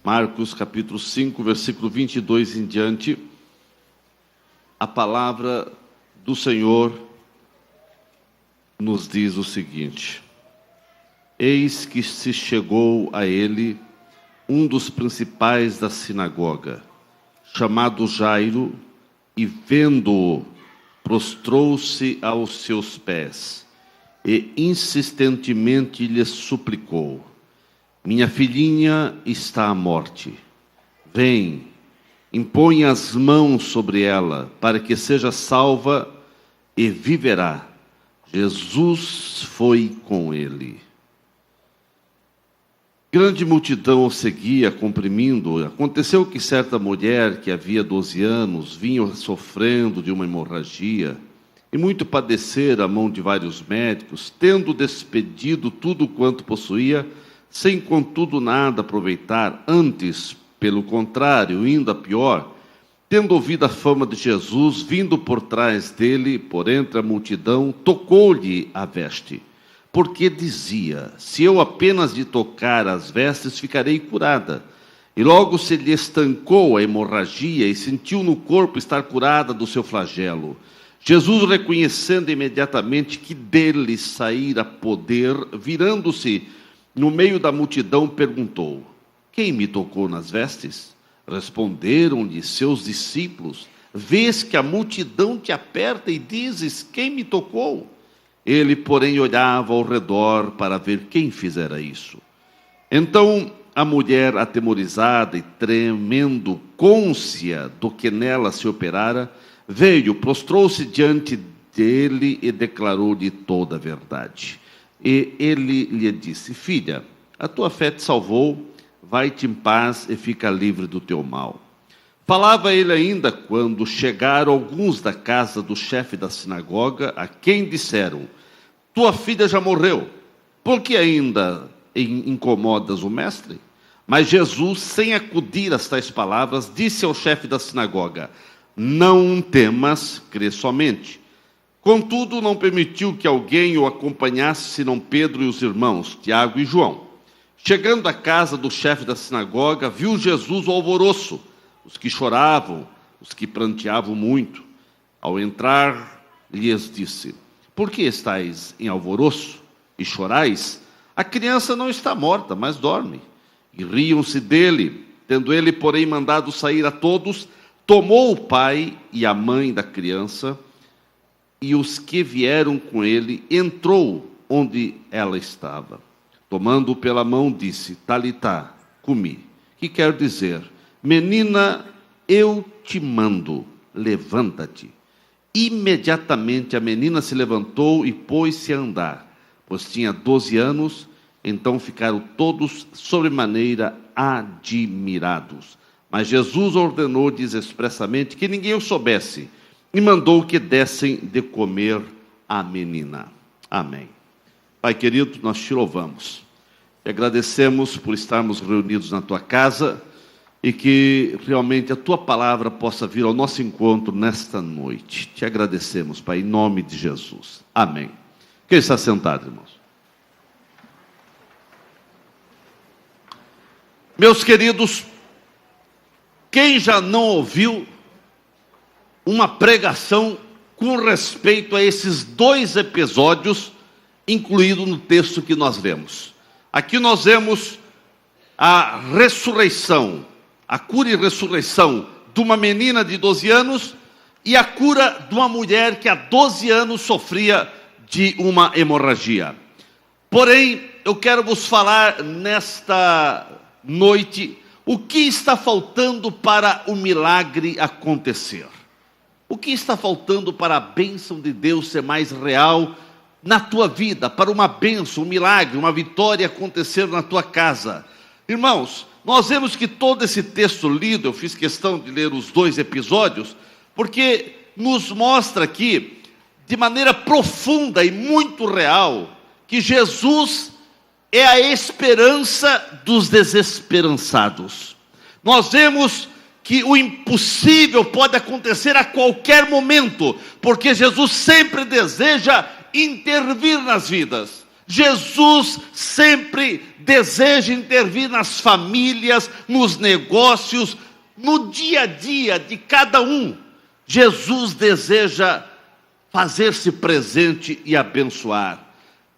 Marcos capítulo 5, versículo 22 em diante, a palavra do Senhor nos diz o seguinte: eis que se chegou a ele um dos principais da sinagoga, chamado Jairo, e vendo-o, prostrou-se aos seus pés e insistentemente lhe suplicou: minha filhinha está à morte. Vem, impõe as mãos sobre ela, para que seja salva e viverá. Jesus foi com ele. Grande multidão o seguia, comprimindo. Aconteceu que certa mulher, que havia 12 anos, vinha sofrendo de uma hemorragia, e muito padecer à mão de vários médicos, tendo despedido tudo quanto possuía, sem contudo nada aproveitar, antes, pelo contrário, indo a pior, tendo ouvido a fama de Jesus, vindo por trás dele, por entre a multidão, tocou-lhe a veste, porque dizia: se eu apenas lhe tocar as vestes, ficarei curada. E logo se lhe estancou a hemorragia e sentiu no corpo estar curada do seu flagelo. Jesus, reconhecendo imediatamente que dele saíra poder, virando-se no meio da multidão, perguntou: quem me tocou nas vestes? Responderam-lhe seus discípulos: vês que a multidão te aperta e dizes: quem me tocou? Ele, porém, olhava ao redor para ver quem fizera isso. Então a mulher, atemorizada e tremendo, cônscia do que nela se operara, veio, prostrou-se diante dele e declarou-lhe toda a verdade. E ele lhe disse: filha, a tua fé te salvou, vai-te em paz e fica livre do teu mal. Falava ele ainda quando chegaram alguns da casa do chefe da sinagoga, a quem disseram: tua filha já morreu, por que ainda incomodas o mestre? Mas Jesus, sem acudir às tais palavras, disse ao chefe da sinagoga: não temas, crê somente. Contudo, não permitiu que alguém o acompanhasse, senão Pedro e os irmãos, Tiago e João. Chegando à casa do chefe da sinagoga, viu Jesus o alvoroço, os que choravam, os que pranteavam muito. Ao entrar, lhes disse: por que estáis em alvoroço e chorais? A criança não está morta, mas dorme. E riam-se dele. Tendo ele, porém, mandado sair a todos, tomou o pai e a mãe da criança e os que vieram com ele, entrou onde ela estava. Tomando-o pela mão, disse: Talitá, cumi, que quer dizer: menina, eu te mando, levanta-te. Imediatamente a menina se levantou e pôs-se a andar, pois tinha 12 anos. Então ficaram todos sobremaneira admirados. Mas Jesus ordenou-lhes expressamente que ninguém o soubesse, e mandou que dessem de comer à menina. Amém. Pai querido, nós te louvamos e agradecemos por estarmos reunidos na tua casa, e que realmente a tua palavra possa vir ao nosso encontro nesta noite. Te agradecemos, Pai, em nome de Jesus. Amém. Quem está sentado, irmãos? Meus queridos, quem já não ouviu uma pregação com respeito a esses dois episódios incluídos no texto que nós lemos? Aqui nós vemos a ressurreição, a cura e ressurreição de uma menina de 12 anos e a cura de uma mulher que há 12 anos sofria de uma hemorragia. Porém, eu quero vos falar nesta noite o que está faltando para o milagre acontecer. O que está faltando para a bênção de Deus ser mais real na tua vida, para uma bênção, um milagre, uma vitória acontecer na tua casa. Irmãos, nós vemos que todo esse texto lido, eu fiz questão de ler os dois episódios, porque nos mostra aqui, de maneira profunda e muito real, que Jesus é a esperança dos desesperançados. Nós vemos que o impossível pode acontecer a qualquer momento, porque Jesus sempre deseja intervir nas vidas. Jesus sempre deseja intervir nas famílias, nos negócios, no dia a dia de cada um. Jesus deseja fazer-se presente e abençoar.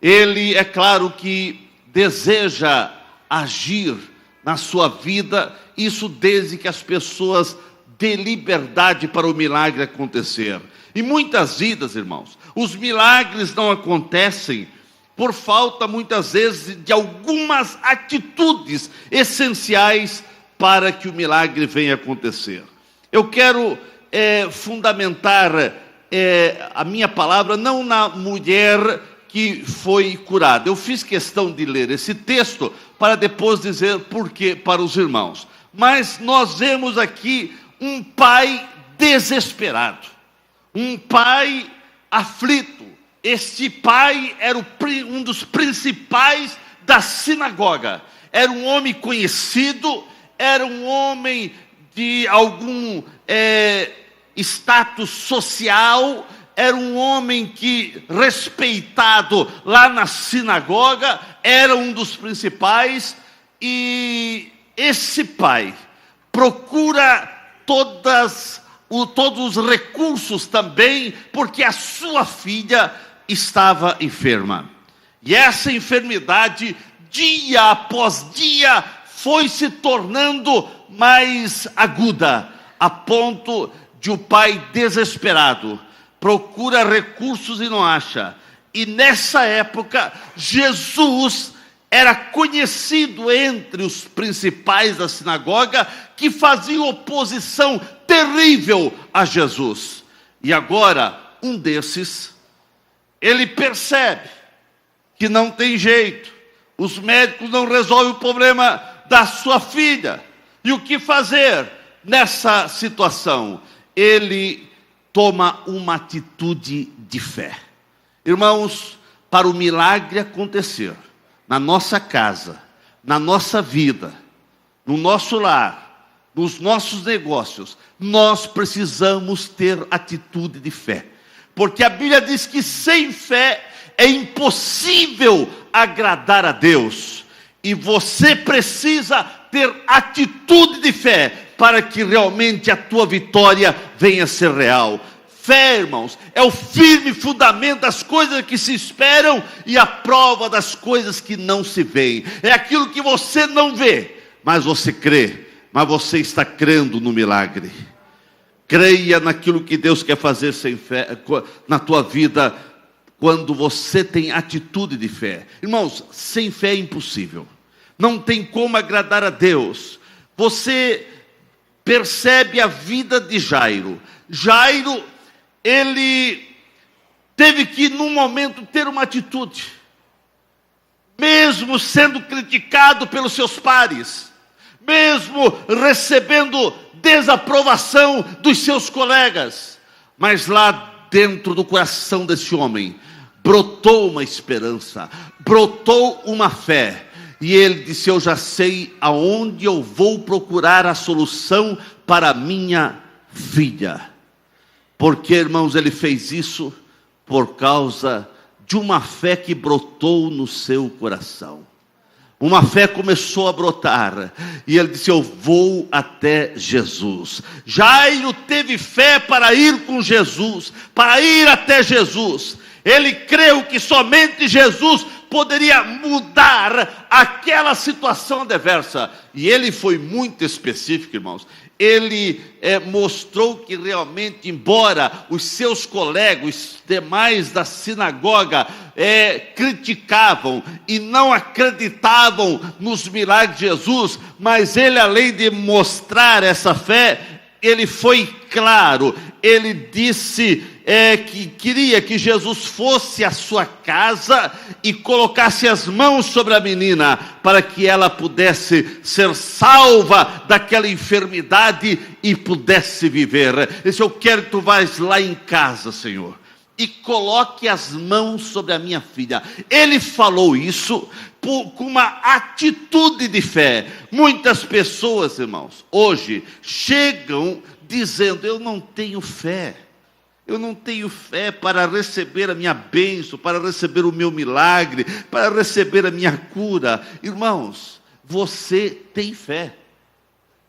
Ele, é claro que deseja agir na sua vida, isso desde que as pessoas dê liberdade para o milagre acontecer. Em muitas vidas, irmãos, os milagres não acontecem por falta, muitas vezes, de algumas atitudes essenciais para que o milagre venha acontecer. Eu quero fundamentar a minha palavra não na mulher que foi curada. Eu fiz questão de ler esse texto para depois dizer porquê para os irmãos. Mas nós vemos aqui um pai desesperado, um pai aflito. Este pai era um dos principais da sinagoga. Era um homem conhecido, era um homem de algum status social, era um homem que, respeitado lá na sinagoga, era um dos principais. E esse pai procura todos os recursos também, porque a sua filha estava enferma. E essa enfermidade, dia após dia, foi se tornando mais aguda, a ponto de o pai desesperado procura recursos e não acha. E nessa época, Jesus era conhecido entre os principais da sinagoga, que faziam oposição terrível a Jesus. E agora, um desses, ele percebe que não tem jeito, os médicos não resolvem o problema da sua filha. E o que fazer nessa situação? Ele toma uma atitude de fé. Irmãos, para o milagre acontecer na nossa casa, na nossa vida, no nosso lar, nos nossos negócios, nós precisamos ter atitude de fé. Porque a Bíblia diz que sem fé é impossível agradar a Deus. E você precisa ter atitude de fé para que realmente a tua vitória venha a ser real. Fé, irmãos, é o firme fundamento das coisas que se esperam e a prova das coisas que não se veem. É aquilo que você não vê, mas você crê, mas você está crendo no milagre. Creia naquilo que Deus quer fazer sem fé, na tua vida, quando você tem atitude de fé. Irmãos, sem fé é impossível. Não tem como agradar a Deus. Você percebe a vida de Jairo. Jairo, ele teve que, num momento, ter uma atitude. Mesmo sendo criticado pelos seus pares, mesmo recebendo desaprovação dos seus colegas, mas lá dentro do coração desse homem, brotou uma esperança, brotou uma fé. E ele disse: eu já sei aonde eu vou procurar a solução para minha filha. Porque, irmãos, ele fez isso por causa de uma fé que brotou no seu coração. Uma fé começou a brotar, e ele disse: eu vou até Jesus. Jairo teve fé para ir com Jesus, para ir até Jesus. Ele creu que somente Jesus poderia mudar aquela situação adversa. E ele foi muito específico, irmãos. Ele mostrou que realmente, embora os seus colegas, os demais da sinagoga, criticavam e não acreditavam nos milagres de Jesus, mas ele, além de mostrar essa fé, ele foi claro. Ele disse que queria que Jesus fosse à sua casa e colocasse as mãos sobre a menina, para que ela pudesse ser salva daquela enfermidade e pudesse viver. Ele disse: eu quero que tu vais lá em casa, Senhor, e coloque as mãos sobre a minha filha. Ele falou isso com uma atitude de fé. Muitas pessoas, irmãos, hoje chegam dizendo: eu não tenho fé, Eu não tenho fé para receber a minha bênção, para receber o meu milagre, para receber a minha cura. Irmãos, você tem fé.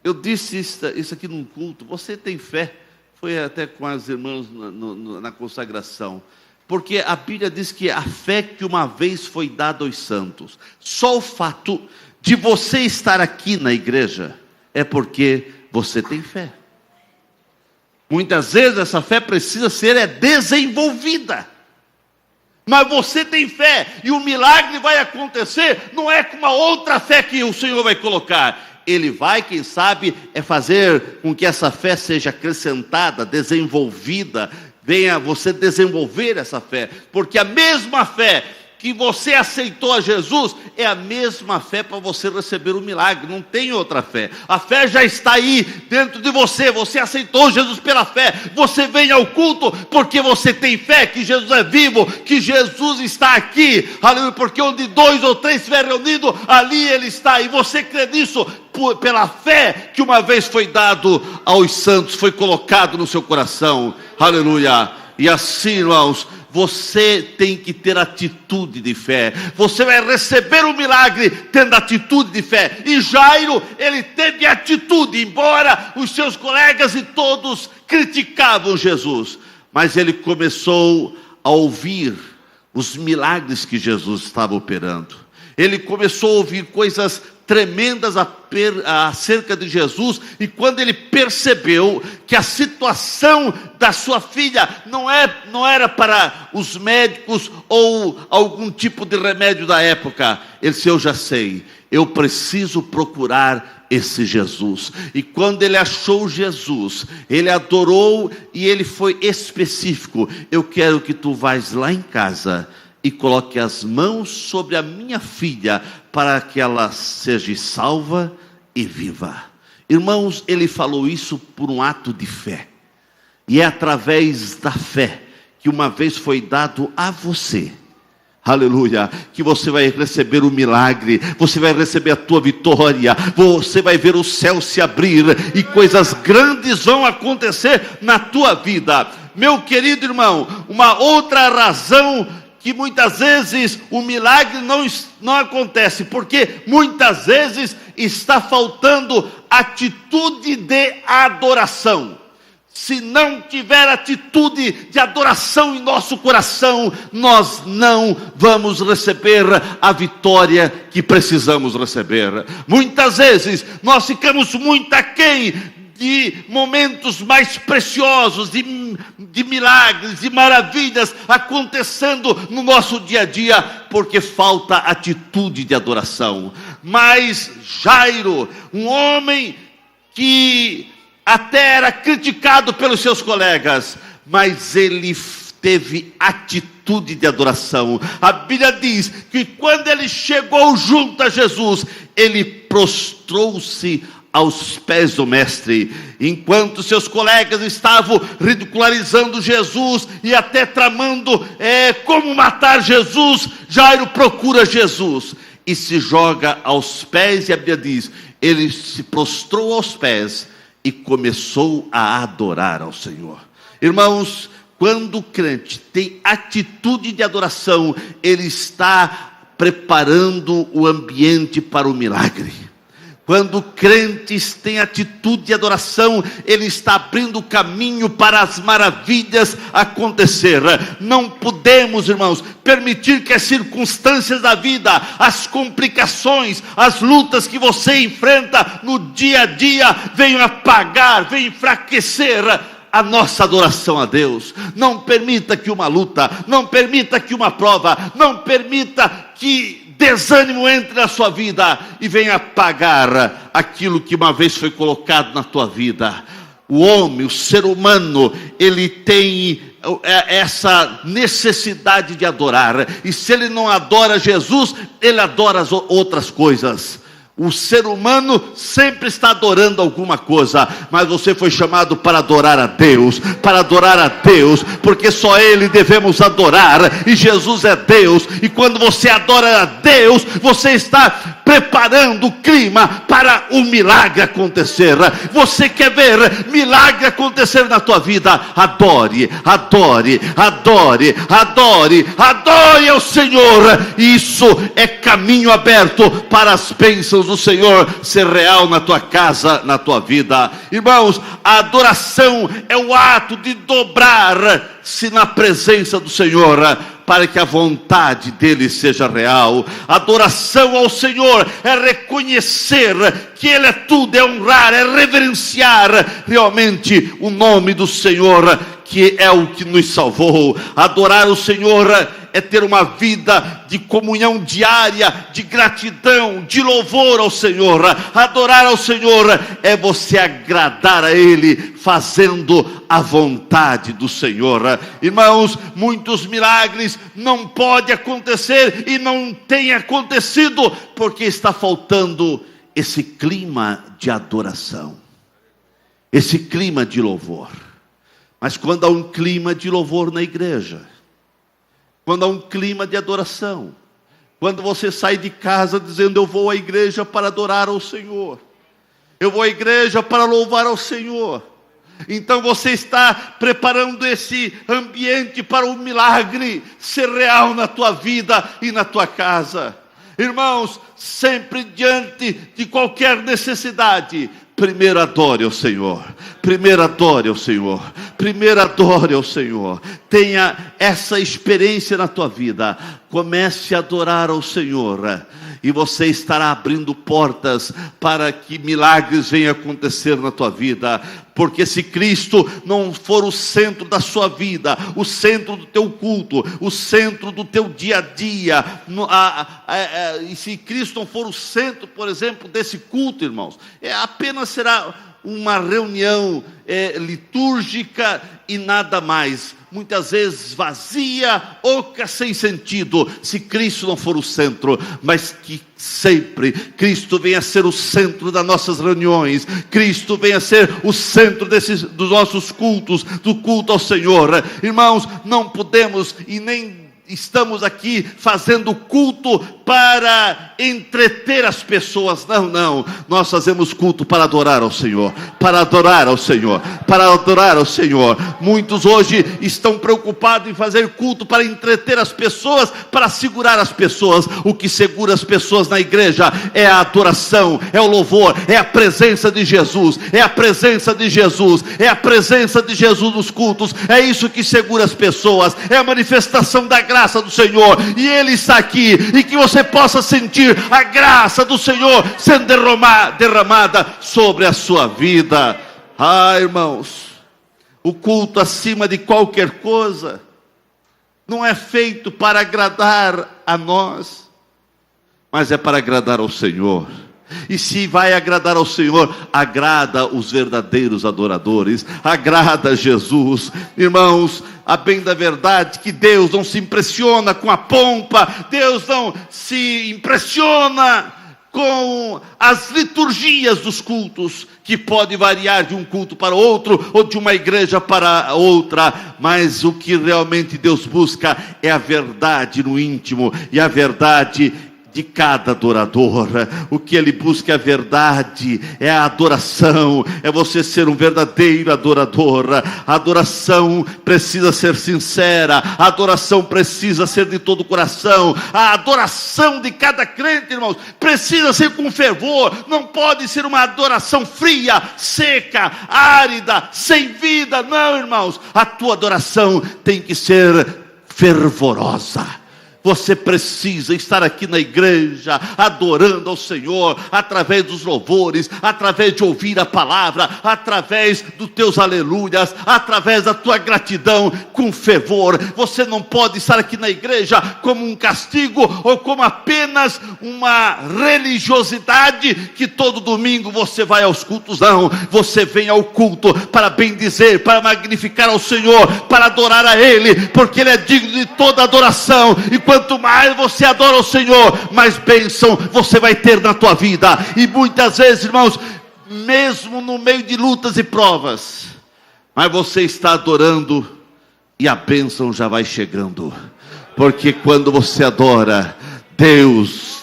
Eu disse isso aqui num culto, você tem fé. Foi até com as irmãs na consagração. Porque a Bíblia diz que a fé que uma vez foi dada aos santos, só o fato de você estar aqui na igreja, é porque você tem fé. Muitas vezes essa fé precisa ser desenvolvida. Mas você tem fé, e o milagre vai acontecer, não é com uma outra fé que o Senhor vai colocar. Ele vai, quem sabe, fazer com que essa fé seja acrescentada, desenvolvida, venha você desenvolver essa fé, porque a mesma fé que você aceitou a Jesus, é a mesma fé para você receber o milagre, não tem outra fé. A fé já está aí dentro de você, você aceitou Jesus pela fé, você vem ao culto porque você tem fé que Jesus é vivo, que Jesus está aqui, aleluia, porque onde 2 ou 3 estiver reunido, ali Ele está, e você crê nisso, pela fé que uma vez foi dado aos santos, foi colocado no seu coração, aleluia. E assim, irmãos, você tem que ter atitude de fé. Você vai receber o milagre tendo atitude de fé. E Jairo, ele teve atitude, embora os seus colegas e todos criticavam Jesus. Mas ele começou a ouvir os milagres que Jesus estava operando. Ele começou a ouvir coisas tremendas acerca de Jesus, e quando ele percebeu que a situação da sua filha não era para os médicos ou algum tipo de remédio da época, ele disse: eu já sei, eu preciso procurar esse Jesus. E quando ele achou Jesus, ele adorou, e ele foi específico: eu quero que tu vais lá em casa e coloque as mãos sobre a minha filha, para que ela seja salva e viva. Irmãos, ele falou isso por um ato de fé. E é através da fé que uma vez foi dado a você, aleluia, que você vai receber o milagre, você vai receber a tua vitória, você vai ver o céu se abrir, e coisas grandes vão acontecer na tua vida. Meu querido irmão, uma outra razão que muitas vezes o milagre não acontece, porque muitas vezes está faltando atitude de adoração. Se não tiver atitude de adoração em nosso coração, nós não vamos receber a vitória que precisamos receber. Muitas vezes nós ficamos muito aquém de momentos mais preciosos, de milagres, de maravilhas acontecendo no nosso dia a dia, porque falta atitude de adoração. Mas Jairo, um homem que até era criticado pelos seus colegas, mas ele teve atitude de adoração. A Bíblia diz que quando ele chegou junto a Jesus, ele prostrou-se aos pés do mestre. Enquanto seus colegas estavam ridicularizando Jesus e até tramando como matar Jesus, Jairo procura Jesus e se joga aos pés, e a Bíblia diz, ele se prostrou aos pés e começou a adorar ao Senhor. Irmãos, quando o crente tem atitude de adoração, ele está preparando o ambiente para o milagre. Quando crentes têm atitude de adoração, ele está abrindo o caminho para as maravilhas acontecer. Não podemos, irmãos, permitir que as circunstâncias da vida, as complicações, as lutas que você enfrenta no dia a dia, venham apagar, venham enfraquecer a nossa adoração a Deus. Não permita que uma luta, não permita que uma prova, não permita que desânimo entre na sua vida e venha apagar aquilo que uma vez foi colocado na tua vida. O homem, o ser humano, ele tem essa necessidade de adorar, e se ele não adora Jesus, ele adora as outras coisas. O ser humano sempre está adorando alguma coisa, mas você foi chamado para adorar a Deus, porque só Ele devemos adorar, e Jesus é Deus, e quando você adora a Deus, você está preparando o clima para o milagre acontecer. Você quer ver milagre acontecer na tua vida? Adore, adore, adore, adore, adore ao Senhor. Isso é caminho aberto para as bênçãos do Senhor ser real na tua casa, na tua vida. Irmãos, a adoração é o ato de dobrar-se na presença do Senhor, para que a vontade dele seja real. Adoração ao Senhor é reconhecer que Ele é tudo, é honrar, é reverenciar realmente o nome do Senhor, que é o que nos salvou. Adorar o Senhor é ter uma vida de comunhão diária, de gratidão, de louvor ao Senhor. Adorar ao Senhor é você agradar a Ele, fazendo a vontade do Senhor. Irmãos, muitos milagres não podem acontecer e não têm acontecido, porque está faltando esse clima de adoração, esse clima de louvor. Mas quando há um clima de louvor na igreja, quando há um clima de adoração, quando você sai de casa dizendo: eu vou à igreja para adorar ao Senhor, eu vou à igreja para louvar ao Senhor, então você está preparando esse ambiente para o milagre ser real na tua vida e na tua casa. Irmãos, sempre diante de qualquer necessidade, primeiro adore ao Senhor, primeiro adore ao Senhor, primeiro adore ao Senhor. Tenha essa experiência na tua vida. Comece a adorar ao Senhor, e você estará abrindo portas para que milagres venham acontecer na tua vida. Porque se Cristo não for o centro da sua vida, o centro do teu culto, o centro do teu dia a dia, e se Cristo não for o centro, por exemplo, desse culto, irmãos, apenas será uma reunião litúrgica e nada mais. Muitas vezes vazia, oca, sem sentido, se Cristo não for o centro. Mas que sempre Cristo venha a ser o centro das nossas reuniões, Cristo venha a ser o centro dos nossos cultos, do culto ao Senhor. Irmãos, não podemos e nem estamos aqui fazendo culto para entreter as pessoas. Não, nós fazemos culto para adorar ao Senhor, para adorar ao Senhor, para adorar ao Senhor. Muitos hoje estão preocupados em fazer culto para entreter as pessoas, para segurar as pessoas. O que segura as pessoas na igreja é a adoração, é o louvor, é a presença de Jesus, é a presença de Jesus, é a presença de Jesus nos cultos. É isso que segura as pessoas, é a manifestação da graça do Senhor, e Ele está aqui, e que você possa sentir a graça do Senhor sendo derramada sobre a sua vida. Irmãos, o culto acima de qualquer coisa não é feito para agradar a nós, mas é para agradar ao Senhor. E se vai agradar ao Senhor, agrada os verdadeiros adoradores, agrada Jesus. Irmãos, a bem da verdade que Deus não se impressiona com a pompa, Deus não se impressiona com as liturgias dos cultos, que pode variar de um culto para outro, ou de uma igreja para outra, mas o que realmente Deus busca é a verdade no íntimo, e a verdade de cada adorador. O que Ele busca é a verdade, é a adoração, é você ser um verdadeiro adorador. A adoração precisa ser sincera, a adoração precisa ser de todo o coração, a adoração de cada crente, irmãos, precisa ser com fervor. Não pode ser uma adoração fria, seca, árida, sem vida. Não, irmãos, a tua adoração tem que ser fervorosa. Você precisa estar aqui na igreja, adorando ao Senhor, através dos louvores, através de ouvir a palavra, através dos teus aleluias, através da tua gratidão, com fervor. Você não pode estar aqui na igreja como um castigo, ou como apenas uma religiosidade, que todo domingo você vai aos cultos. Não, você vem ao culto para bendizer, para magnificar ao Senhor, para adorar a Ele, porque Ele é digno de toda adoração. E quanto mais você adora o Senhor, mais bênção você vai ter na tua vida. E muitas vezes, irmãos, mesmo no meio de lutas e provas, mas você está adorando e a bênção já vai chegando. Porque quando você adora, Deus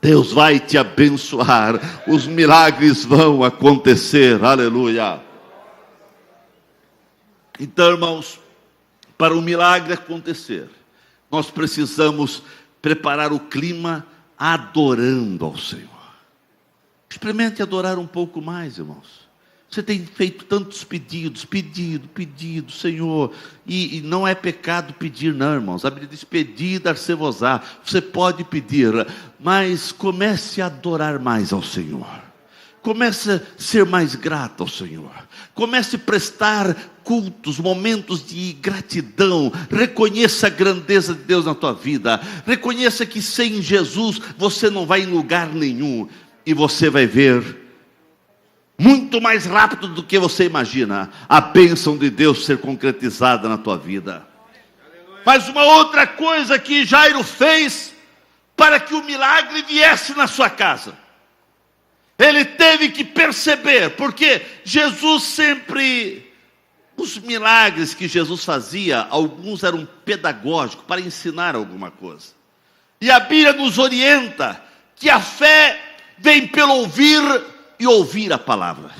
Deus vai te abençoar, os milagres vão acontecer, aleluia. Então, irmãos, para o milagre acontecer, nós precisamos preparar o clima adorando ao Senhor. Experimente adorar um pouco mais, irmãos. Você tem feito tantos pedido, Senhor, e não é pecado pedir, não, irmãos. A Bíblia diz: pedir, dar-se-vos-á. Você pode pedir, mas comece a adorar mais ao Senhor. Comece a ser mais grato ao Senhor. Comece a prestar cultos, momentos de gratidão. Reconheça a grandeza de Deus na tua vida. Reconheça que sem Jesus você não vai em lugar nenhum. E você vai ver, muito mais rápido do que você imagina, a bênção de Deus ser concretizada na tua vida. Mas uma outra coisa que Jairo fez para que o milagre viesse na sua casa. Ele teve que perceber, porque Jesus sempre, os milagres que Jesus fazia, alguns eram pedagógicos, para ensinar alguma coisa. E a Bíblia nos orienta que a fé vem pelo ouvir e ouvir a palavra.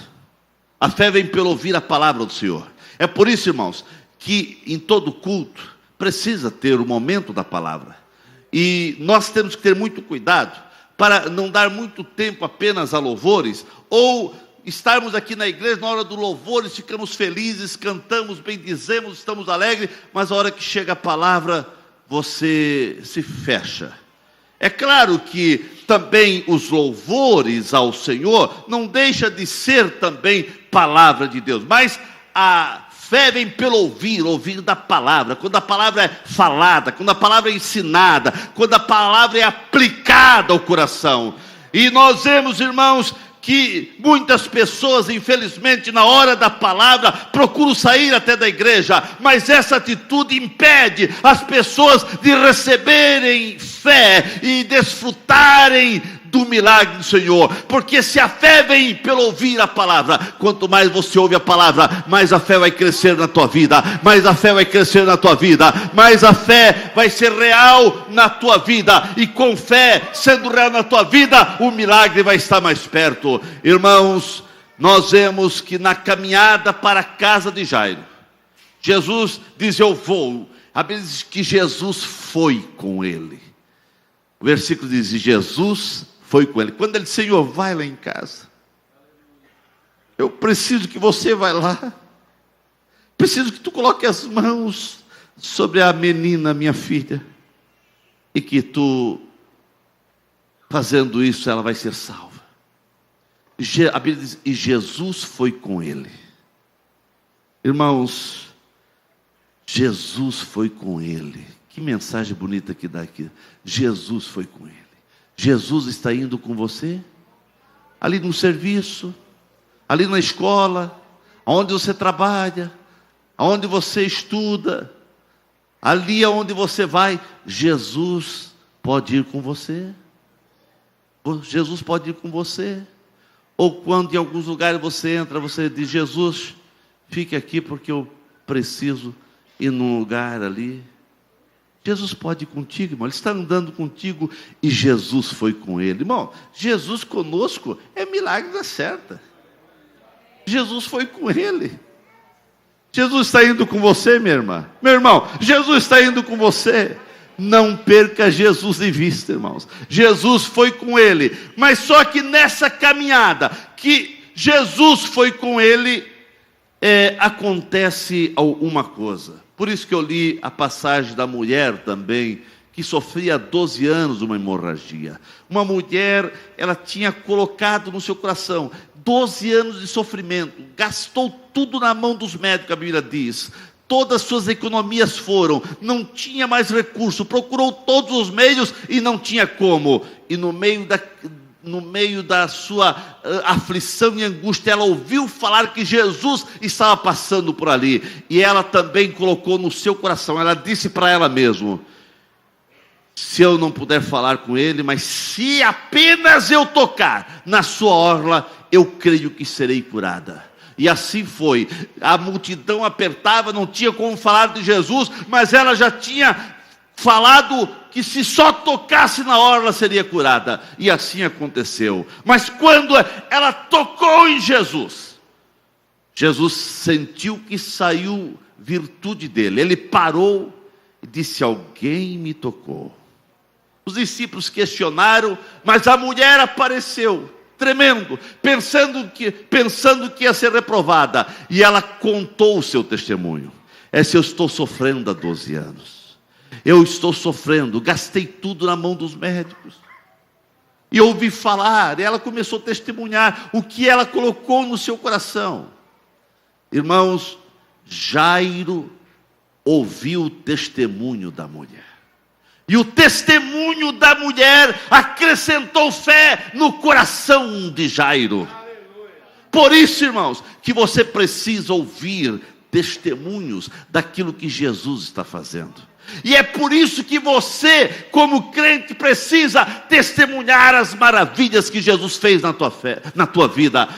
A fé vem pelo ouvir a palavra do Senhor. É por isso, irmãos, que em todo culto precisa ter o momento da palavra. E nós temos que ter muito cuidado para não dar muito tempo apenas a louvores, ou estarmos aqui na igreja, na hora do louvores, ficamos felizes, cantamos, bendizemos, estamos alegres, mas a hora que chega a palavra, você se fecha. É claro que também os louvores ao Senhor não deixa de ser também palavra de Deus, mas a fé vem pelo ouvir da palavra. Quando a palavra é falada, quando a palavra é ensinada, quando a palavra é aplicada ao coração. E nós vemos, irmãos, que muitas pessoas, infelizmente, na hora da palavra, procuram sair até da igreja, mas essa atitude impede as pessoas de receberem fé e desfrutarem do milagre do Senhor, porque se a fé vem pelo ouvir a palavra, quanto mais você ouve a palavra, mais a fé vai crescer na tua vida, mais a fé vai crescer na tua vida, mais a fé vai ser real na tua vida, e com fé sendo real na tua vida, o milagre vai estar mais perto. Irmãos, nós vemos que na caminhada para a casa de Jairo, Jesus diz: eu vou. A Bíblia diz que Jesus foi com ele. O versículo diz: Jesus foi com ele. Quando ele disse: Senhor, vai lá em casa, eu preciso que você vá lá, preciso que tu coloque as mãos sobre a menina, minha filha, e que tu, fazendo isso, ela vai ser salva. A Bíblia diz: e Jesus foi com ele. Irmãos, Jesus foi com ele. Que mensagem bonita que dá aqui. Jesus foi com ele. Jesus está indo com você, ali no serviço, ali na escola, onde você trabalha, onde você estuda, ali aonde você vai, Jesus pode ir com você. Jesus pode ir com você. Ou quando em alguns lugares você entra, você diz: Jesus, fique aqui porque eu preciso ir num lugar ali. Jesus pode ir contigo, irmão. Ele está andando contigo e Jesus foi com ele. Irmão, Jesus conosco é milagre da certa. Jesus foi com ele. Jesus está indo com você, minha irmã. Meu irmão, Jesus está indo com você. Não perca Jesus de vista, irmãos. Jesus foi com ele. Mas só que nessa caminhada que Jesus foi com ele, acontece alguma coisa. Por isso que eu li a passagem da mulher também, que sofria 12 anos uma hemorragia. Uma mulher, ela tinha colocado no seu coração 12 anos de sofrimento, gastou tudo na mão dos médicos, a Bíblia diz. Todas as suas economias foram, não tinha mais recurso, procurou todos os meios e não tinha como. E no meio da sua aflição e angústia, ela ouviu falar que Jesus estava passando por ali, e ela também colocou no seu coração, ela disse para ela mesma: se eu não puder falar com ele, mas se apenas eu tocar na sua orla, eu creio que serei curada. E assim foi. A multidão apertava, não tinha como falar de Jesus, mas ela já tinha falado que se só tocasse na hora ela seria curada. E assim aconteceu. Mas quando ela tocou em Jesus, Jesus sentiu que saiu virtude dele. Ele parou e disse: alguém me tocou. Os discípulos questionaram, mas a mulher apareceu, tremendo, pensando que ia ser reprovada. E ela contou o seu testemunho. Eu estou sofrendo há 12 anos. Eu estou sofrendo, gastei tudo na mão dos médicos. E ouvi falar, e ela começou a testemunhar o que ela colocou no seu coração. Irmãos, Jairo ouviu o testemunho da mulher. E o testemunho da mulher acrescentou fé no coração de Jairo. Por isso, irmãos, que você precisa ouvir testemunhos daquilo que Jesus está fazendo. E é por isso que você, como crente, precisa testemunhar as maravilhas que Jesus fez na tua vida.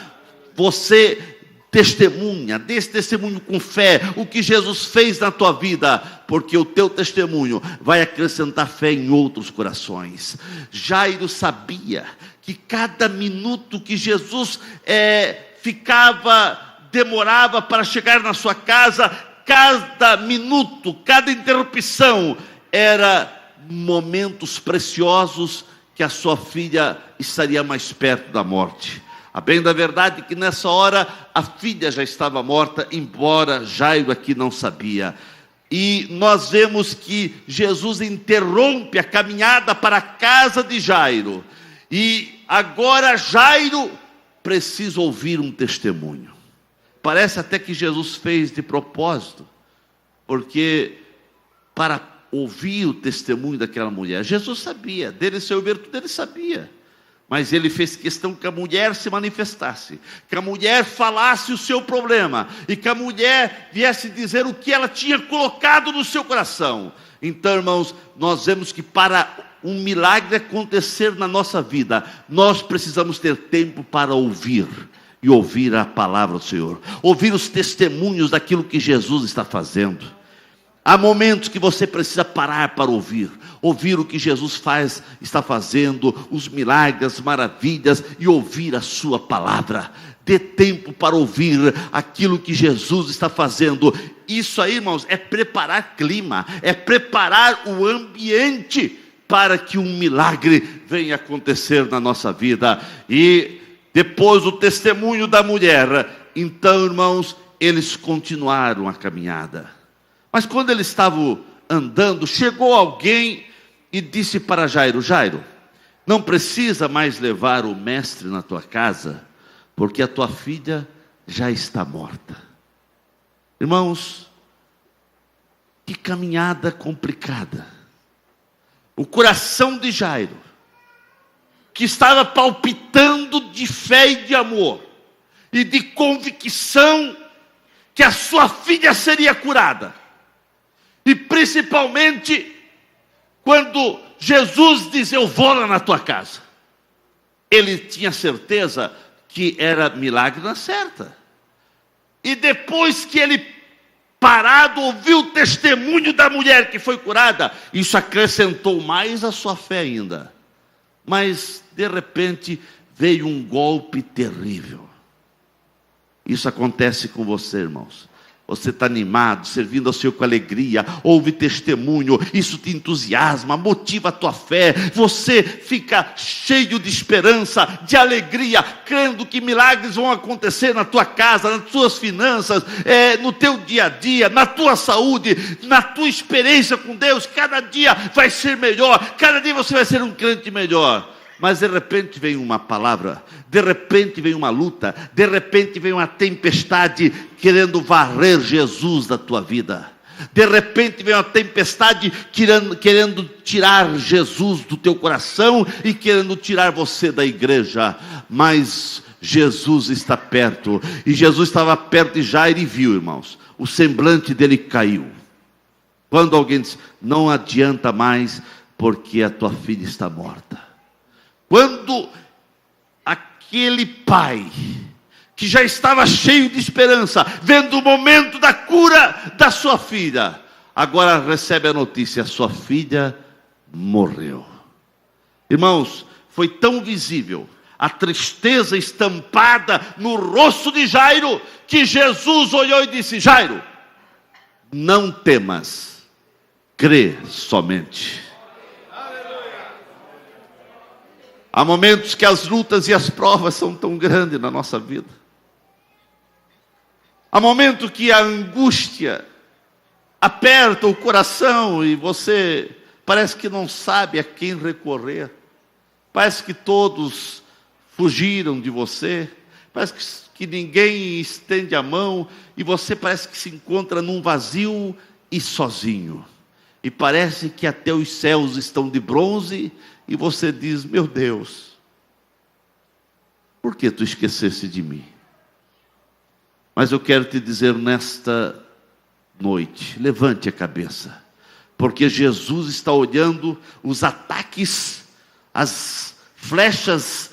Você testemunha, dê esse testemunho com fé, o que Jesus fez na tua vida, porque o teu testemunho vai acrescentar fé em outros corações. Jairo sabia que cada minuto que Jesus demorava para chegar na sua casa, cada minuto, cada interrupção, era momentos preciosos que a sua filha estaria mais perto da morte. A bem da verdade que nessa hora a filha já estava morta, embora Jairo aqui não sabia. E nós vemos que Jesus interrompe a caminhada para a casa de Jairo. E agora Jairo precisa ouvir um testemunho. Parece até que Jesus fez de propósito, porque para ouvir o testemunho daquela mulher, Jesus sabia, dele seu virtude, ele sabia. Mas ele fez questão que a mulher se manifestasse, que a mulher falasse o seu problema, e que a mulher viesse dizer o que ela tinha colocado no seu coração. Então, irmãos, nós vemos que para um milagre acontecer na nossa vida, nós precisamos ter tempo para ouvir, e ouvir a palavra do Senhor, ouvir os testemunhos daquilo que Jesus está fazendo. Há momentos que você precisa parar para ouvir o que Jesus está fazendo, os milagres, as maravilhas, e ouvir a sua palavra. Dê tempo para ouvir aquilo que Jesus está fazendo. Isso aí, irmãos, é preparar clima, é preparar o ambiente para que um milagre venha acontecer na nossa vida. E depois do testemunho da mulher, então, irmãos, eles continuaram a caminhada. Mas quando eles estavam andando, chegou alguém e disse para Jairo: Jairo, não precisa mais levar o mestre na tua casa, porque a tua filha já está morta. Irmãos, que caminhada complicada. O coração de Jairo, que estava palpitando de fé e de amor, e de convicção que a sua filha seria curada. E principalmente, quando Jesus diz: eu vou lá na tua casa, ele tinha certeza que era milagre na certa. E depois que ele parado, ouviu o testemunho da mulher que foi curada, isso acrescentou mais a sua fé ainda. Mas de repente veio um golpe terrível. Isso acontece com você, irmãos. Você está animado, servindo ao Senhor com alegria, ouve testemunho, isso te entusiasma, motiva a tua fé, você fica cheio de esperança, de alegria, crendo que milagres vão acontecer na tua casa, nas tuas finanças, no teu dia a dia, na tua saúde, na tua experiência com Deus. Cada dia vai ser melhor, cada dia você vai ser um crente melhor. Mas de repente vem uma palavra, de repente vem uma luta, de repente vem uma tempestade querendo varrer Jesus da tua vida. De repente vem uma tempestade querendo tirar Jesus do teu coração e querendo tirar você da igreja. Mas Jesus está perto, e Jesus estava perto de Jairo e viu, irmãos, o semblante dele caiu. Quando alguém diz: não adianta mais, porque a tua filha está morta. Quando aquele pai, que já estava cheio de esperança, vendo o momento da cura da sua filha, agora recebe a notícia: sua filha morreu. Irmãos, foi tão visível a tristeza estampada no rosto de Jairo, que Jesus olhou e disse: Jairo, não temas, crê somente. Há momentos que as lutas e as provas são tão grandes na nossa vida. Há momentos que a angústia aperta o coração e você parece que não sabe a quem recorrer. Parece que todos fugiram de você. Parece que ninguém estende a mão e você parece que se encontra num vazio e sozinho. E parece que até os céus estão de bronze e você diz: meu Deus, por que tu esqueceste de mim? Mas eu quero te dizer nesta noite, levante a cabeça, porque Jesus está olhando os ataques, as flechas,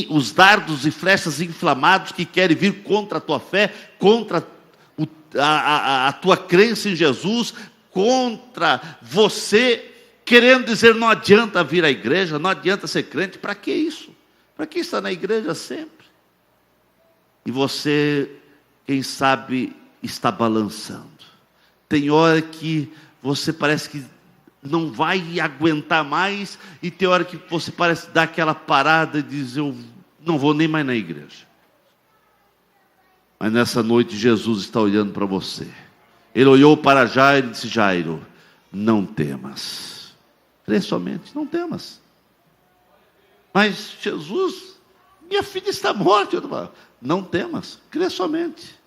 os dardos e flechas inflamados que querem vir contra a tua fé, contra a tua crença em Jesus, contra você, querendo dizer: não adianta vir à igreja, não adianta ser crente. Para que isso? Para que estar na igreja sempre? E você, quem sabe, está balançando. Tem hora que você parece que não vai aguentar mais, e tem hora que você parece dar aquela parada e diz: eu não vou nem mais na igreja. Mas nessa noite Jesus está olhando para você. Ele olhou para Jairo e disse: Jairo, não temas, crê somente, não temas. Mas Jesus, minha filha está morta. Não temas, crê somente.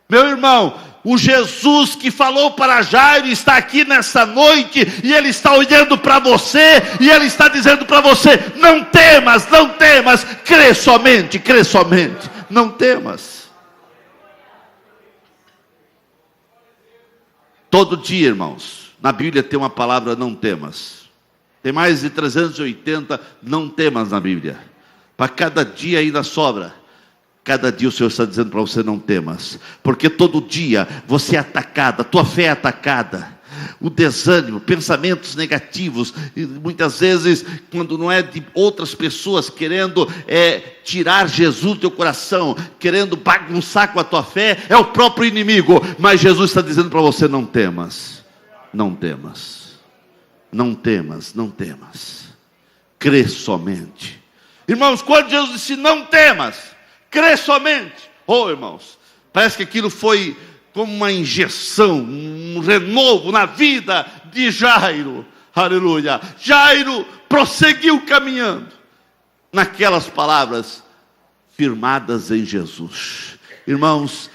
Meu irmão, o Jesus que falou para Jairo está aqui nessa noite, e Ele está olhando para você, e Ele está dizendo para você: não temas, não temas, crê somente, não temas. Todo dia, irmãos, na Bíblia tem uma palavra: não temas. Tem mais de 380 não temas na Bíblia. Para cada dia ainda sobra. Cada dia o Senhor está dizendo para você: não temas, porque todo dia você é atacado, a tua fé é atacada, o desânimo, pensamentos negativos, e muitas vezes, quando não é de outras pessoas querendo tirar Jesus do teu coração, querendo bagunçar com a tua fé, é o próprio inimigo. Mas Jesus está dizendo para você: não temas, não temas, não temas, não temas, crê somente. Irmãos, quando Jesus disse: não temas, crê somente, oh irmãos, parece que aquilo foi como uma injeção, um renovo na vida de Jairo. Aleluia. Jairo prosseguiu caminhando naquelas palavras firmadas em Jesus. Irmãos,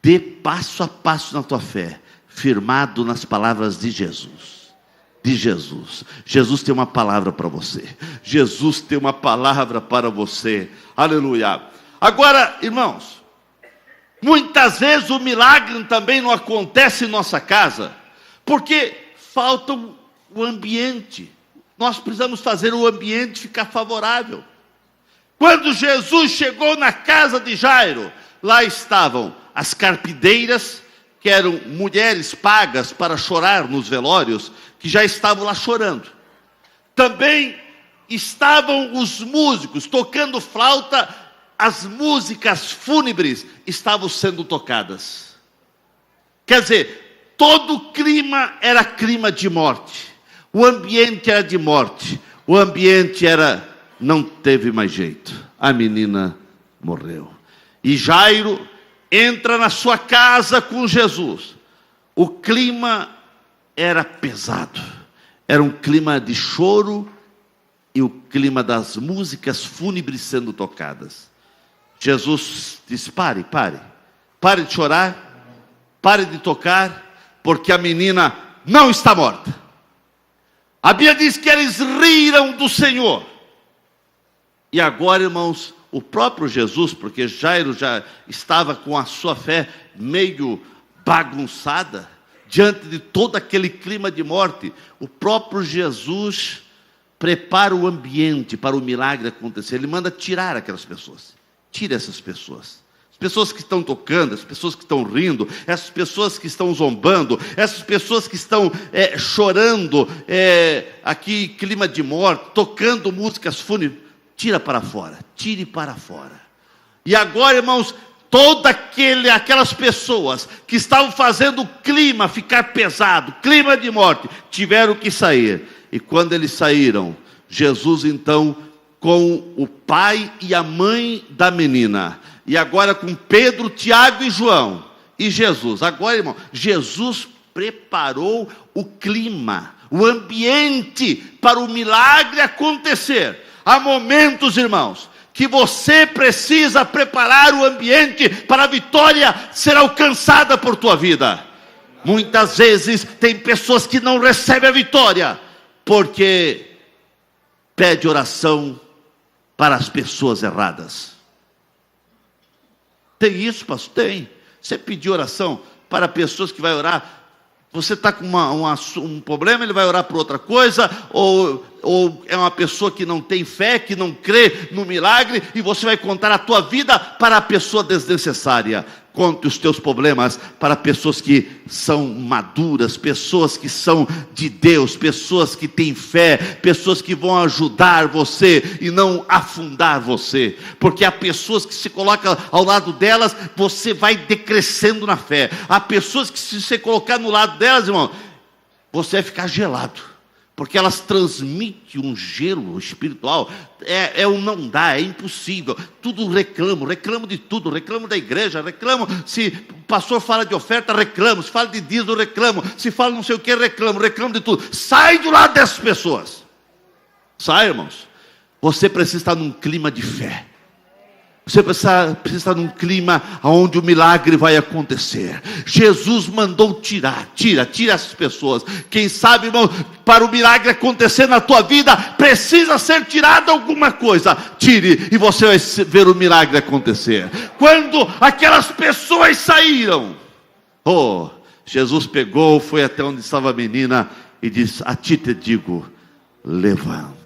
dê passo a passo na tua fé, firmado nas palavras de Jesus. De Jesus. Jesus tem uma palavra para você. Jesus tem uma palavra para você. Aleluia. Agora, irmãos, muitas vezes o milagre também não acontece em nossa casa, porque falta o ambiente. Nós precisamos fazer o ambiente ficar favorável. Quando Jesus chegou na casa de Jairo, lá estavam as carpideiras, que eram mulheres pagas para chorar nos velórios, que já estavam lá chorando. Também estavam os músicos tocando flauta. As músicas fúnebres estavam sendo tocadas. Quer dizer, todo o clima era clima de morte. O ambiente era de morte. O ambiente era: não teve mais jeito. A menina morreu. E Jairo entra na sua casa com Jesus. O clima era pesado. Era um clima de choro e o clima das músicas fúnebres sendo tocadas. Jesus disse: pare de chorar, pare de tocar, porque a menina não está morta. A Bíblia diz que eles riram do Senhor. E agora, irmãos, o próprio Jesus, porque Jairo já estava com a sua fé meio bagunçada, diante de todo aquele clima de morte, o próprio Jesus prepara o ambiente para o milagre acontecer. Ele manda tirar aquelas pessoas. Tire essas pessoas. As pessoas que estão tocando, as pessoas que estão rindo, essas pessoas que estão zombando, essas pessoas que estão chorando, aqui clima de morte, tocando músicas fúnebres, tira para fora, tire para fora. E agora, irmãos, aquelas pessoas que estavam fazendo o clima ficar pesado, clima de morte, tiveram que sair. E quando eles saíram, Jesus então, com o pai e a mãe da menina, e agora com Pedro, Tiago e João, e Jesus. Agora, irmão, Jesus preparou o clima, o ambiente para o milagre acontecer. Há momentos, irmãos, que você precisa preparar o ambiente para a vitória ser alcançada por tua vida. Muitas vezes tem pessoas que não recebem a vitória, porque pede oração para as pessoas erradas. Tem isso, pastor? Tem. Você pediu oração para pessoas que vai orar. Você está com um problema, ele vai orar por outra coisa, ou é uma pessoa que não tem fé, que não crê no milagre, e você vai contar a tua vida para a pessoa desnecessária. Conte os teus problemas para pessoas que são maduras, pessoas que são de Deus, pessoas que têm fé, pessoas que vão ajudar você e não afundar você, porque há pessoas que se colocam ao lado delas, você vai decrescendo na fé. Há pessoas que, se você colocar no lado delas, irmão, você vai ficar gelado, porque elas transmitem um gelo espiritual. Não dá, é impossível. Tudo reclamo de tudo, reclamo da igreja, reclamo, se o pastor fala de oferta, reclamo, se fala de dízimo, reclamo, se fala não sei o que, reclamo de tudo. Sai do lado dessas pessoas. Sai, irmãos. Você precisa estar num clima de fé. Você precisa estar num clima onde o milagre vai acontecer. Jesus mandou tira essas pessoas. Quem sabe, irmão, para o milagre acontecer na tua vida, precisa ser tirada alguma coisa. Tire, e você vai ver o milagre acontecer. Quando aquelas pessoas saíram, Jesus pegou, foi até onde estava a menina e disse: a ti te digo, levanta.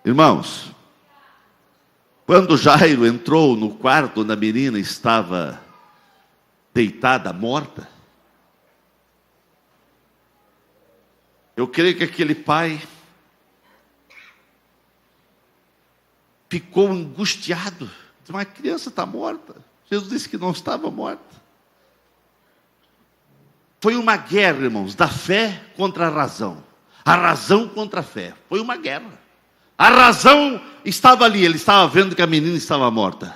Irmãos, quando Jairo entrou no quarto onde a menina estava deitada, morta, eu creio que aquele pai ficou angustiado. Mas a criança está morta. Jesus disse que não estava morta. Foi uma guerra, irmãos, da fé contra a razão contra a fé. Foi uma guerra. A razão estava ali, ele estava vendo que a menina estava morta,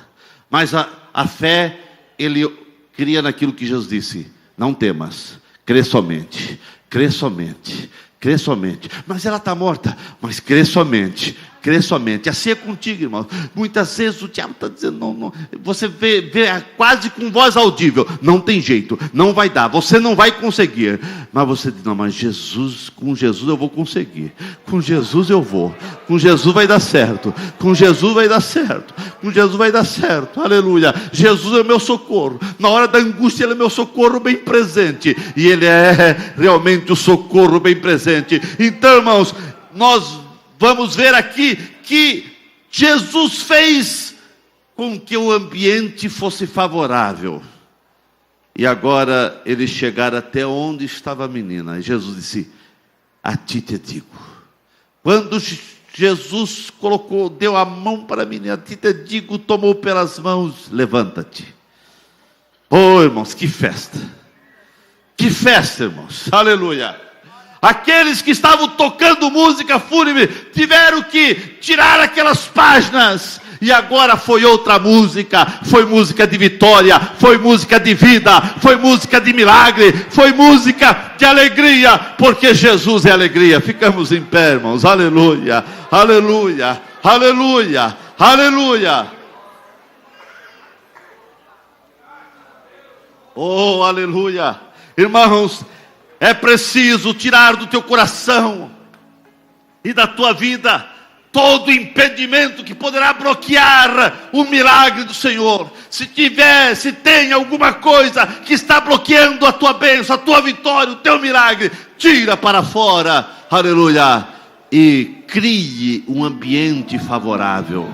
mas a fé, ele cria naquilo que Jesus disse: não temas, crê somente, crê somente, crê somente. Mas ela está morta, mas crê somente, crê somente. Assim é contigo, irmão. Muitas vezes o diabo está dizendo: não, você vê quase com voz audível: não tem jeito, não vai dar, você não vai conseguir. Mas você diz: não, mas Jesus, com Jesus eu vou conseguir, com Jesus eu vou, com Jesus vai dar certo, com Jesus vai dar certo, com Jesus vai dar certo, aleluia. Jesus é o meu socorro, na hora da angústia ele é meu socorro bem presente, e ele é realmente o socorro bem presente. Então, irmãos, nós vamos ver aqui que Jesus fez com que o ambiente fosse favorável. E agora eles chegaram até onde estava a menina. E Jesus disse: a ti te digo. Quando Jesus deu a mão para a menina, a ti te digo, tomou pelas mãos, levanta-te. Irmãos, que festa. Que festa, irmãos. Aleluia. Aqueles que estavam tocando música fúnebre tiveram que tirar aquelas páginas, e agora foi outra música. Foi música de vitória, foi música de vida, foi música de milagre, foi música de alegria, porque Jesus é alegria. Ficamos em pé, irmãos. Aleluia, aleluia, aleluia, aleluia. Aleluia. Irmãos, é preciso tirar do teu coração e da tua vida todo impedimento que poderá bloquear o milagre do Senhor. Se tem alguma coisa que está bloqueando a tua bênção, a tua vitória, o teu milagre, tira para fora, aleluia, e crie um ambiente favorável.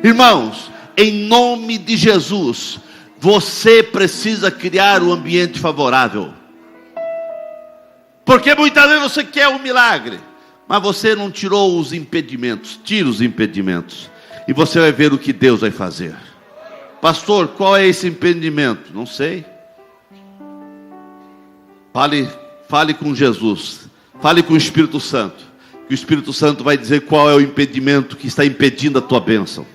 Irmãos, em nome de Jesus, você precisa criar um ambiente favorável. Porque muitas vezes você quer um milagre, mas você não tirou os impedimentos. Tira os impedimentos e você vai ver o que Deus vai fazer. Pastor, qual é esse impedimento? Não sei. Fale com Jesus. Fale com o Espírito Santo. Que o Espírito Santo vai dizer qual é o impedimento que está impedindo a tua bênção.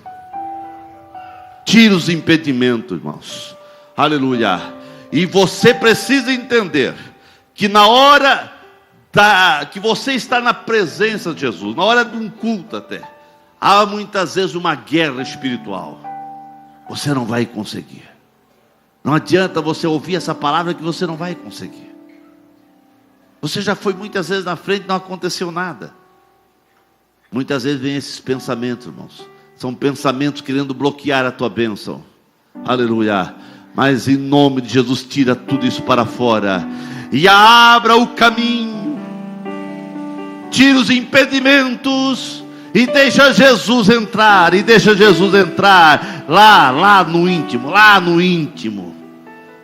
Tira os impedimentos, irmãos. Aleluia. E você precisa entender que na hora que você está na presença de Jesus, na hora de um culto até, há muitas vezes uma guerra espiritual. Você não vai conseguir. Não adianta você ouvir essa palavra que você não vai conseguir. Você já foi muitas vezes na frente e não aconteceu nada. Muitas vezes vem esses pensamentos, irmãos. São pensamentos querendo bloquear a tua bênção. Aleluia. Mas em nome de Jesus, tira tudo isso para fora e abra o caminho. Tira os impedimentos e deixa Jesus entrar. E deixa Jesus entrar lá no íntimo. Lá no íntimo.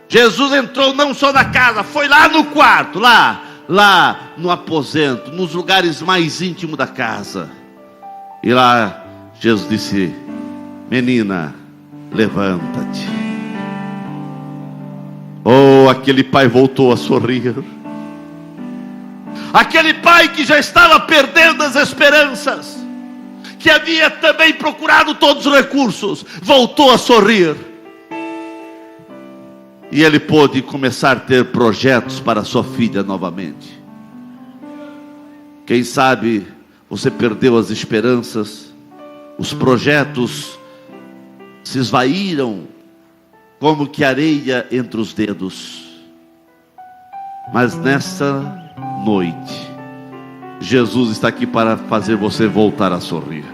Jesus entrou não só na casa, foi lá no quarto, lá no aposento, nos lugares mais íntimos da casa. E lá Jesus disse: menina, levanta-te. Oh, aquele pai voltou a sorrir. Aquele pai que já estava perdendo as esperanças, que havia também procurado todos os recursos, voltou a sorrir. E ele pôde começar a ter projetos para sua filha novamente. Quem sabe você perdeu as esperanças, os projetos se esvaíram como que areia entre os dedos. Mas nessa noite, Jesus está aqui para fazer você voltar a sorrir.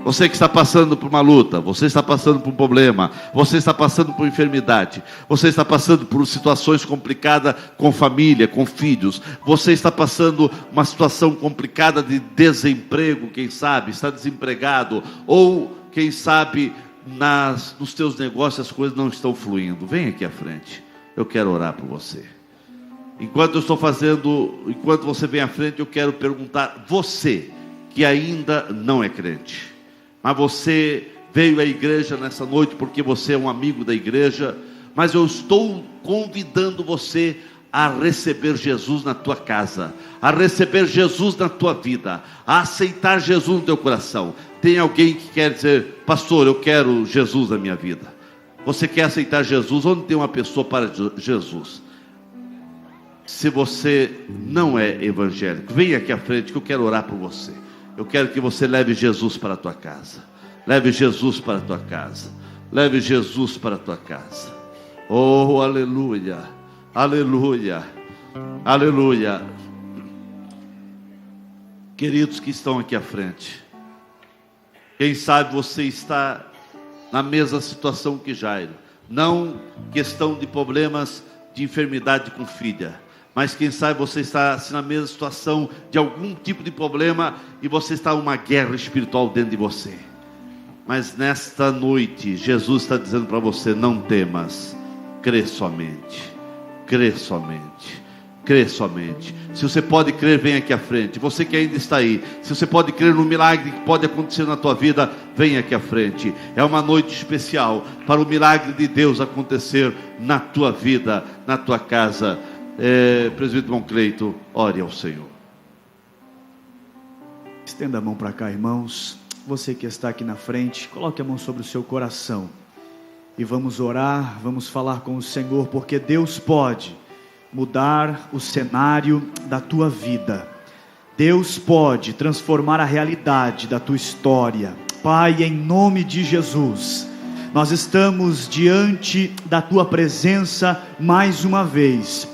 Você que está passando por uma luta, você está passando por um problema, você está passando por enfermidade, você está passando por situações complicadas com família, com filhos, você está passando uma situação complicada de desemprego, quem sabe, está desempregado, ou quem sabe nos teus negócios as coisas não estão fluindo. Vem aqui à frente, eu quero orar por você. Enquanto você vem à frente, eu quero perguntar, você que ainda não é crente, mas você veio à igreja nessa noite porque você é um amigo da igreja, mas eu estou convidando você a receber Jesus na tua casa, a receber Jesus na tua vida, a aceitar Jesus no teu coração. Tem alguém que quer dizer: pastor, eu quero Jesus na minha vida. Você quer aceitar Jesus? Onde tem uma pessoa para Jesus? Se você não é evangélico, vem aqui à frente que eu quero orar por você. Eu quero que você leve Jesus para a tua casa. Leve Jesus para a tua casa. Leve Jesus para a tua casa. Oh, aleluia. Aleluia. Aleluia. Queridos que estão aqui à frente, quem sabe você está na mesma situação que Jairo. Não questão de problemas de enfermidade com filha, mas quem sabe você está assim, na mesma situação de algum tipo de problema, e você está uma guerra espiritual dentro de você. Mas nesta noite, Jesus está dizendo para você: não temas, crê somente, crê somente, crê somente. Se você pode crer, vem aqui à frente. Você que ainda está aí, se você pode crer no milagre que pode acontecer na tua vida, vem aqui à frente. É uma noite especial para o milagre de Deus acontecer na tua vida, na tua casa. Presbítero Dom Cleito, ore ao Senhor. Estenda a mão para cá, irmãos. Você que está aqui na frente, coloque a mão sobre o seu coração e vamos orar, vamos falar com o Senhor, porque Deus pode mudar o cenário da tua vida. Deus pode transformar a realidade da tua história. Pai, em nome de Jesus, nós estamos diante da tua presença mais uma vez,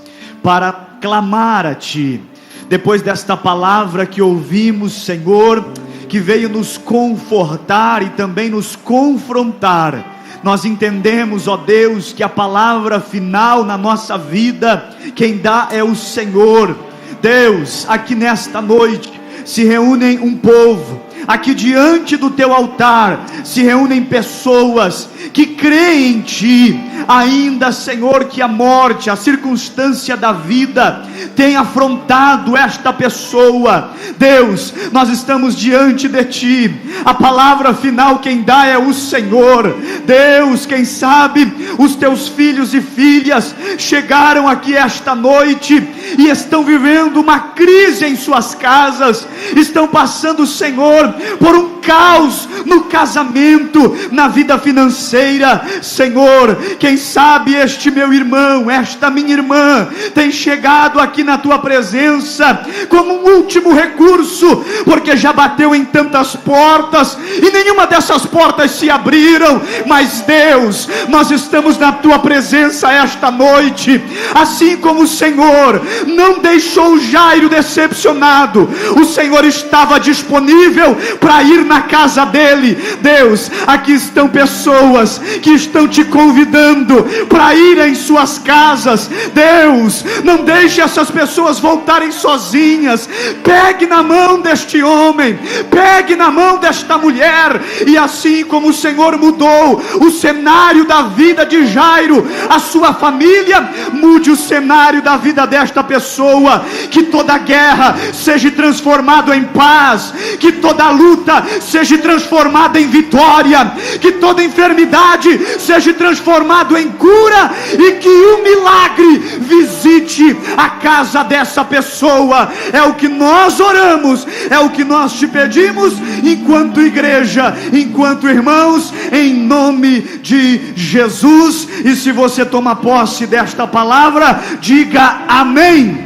para clamar a Ti, depois desta palavra que ouvimos, Senhor, que veio nos confortar e também nos confrontar. Nós entendemos, ó Deus, que a palavra final na nossa vida, quem dá é o Senhor. Deus, aqui nesta noite, se reúnem um povo, aqui diante do teu altar se reúnem pessoas que creem em Ti, ainda, Senhor, que a morte, a circunstância da vida tem afrontado esta pessoa. Deus, nós estamos diante de Ti, a palavra final quem dá é o Senhor. Deus, quem sabe os Teus filhos e filhas chegaram aqui esta noite e estão vivendo uma crise em suas casas, estão passando, Senhor, por um caos no casamento, na vida financeira. Senhor, quem sabe este meu irmão, esta minha irmã tem chegado aqui na Tua presença como um último recurso, porque já bateu em tantas portas e nenhuma dessas portas se abriram. Mas Deus, nós estamos na Tua presença esta noite, assim como o Senhor não deixou Jairo decepcionado, o Senhor estava disponível para ir na casa dele. Deus, aqui estão pessoas que estão Te convidando para ir em suas casas. Deus, não deixe essas pessoas voltarem sozinhas. Pegue na mão deste homem, pegue na mão desta mulher, e assim como o Senhor mudou o cenário da vida de Jairo, a sua família, mude o cenário da vida desta pessoa. Que toda guerra seja transformada em paz, que toda luta seja transformada em vitória, que toda enfermidade seja transformada em cura, e que um milagre visite a casa dessa pessoa. É o que nós oramos, é o que nós Te pedimos, enquanto igreja, enquanto irmãos, em nome de Jesus. E se você toma posse desta palavra, diga amém.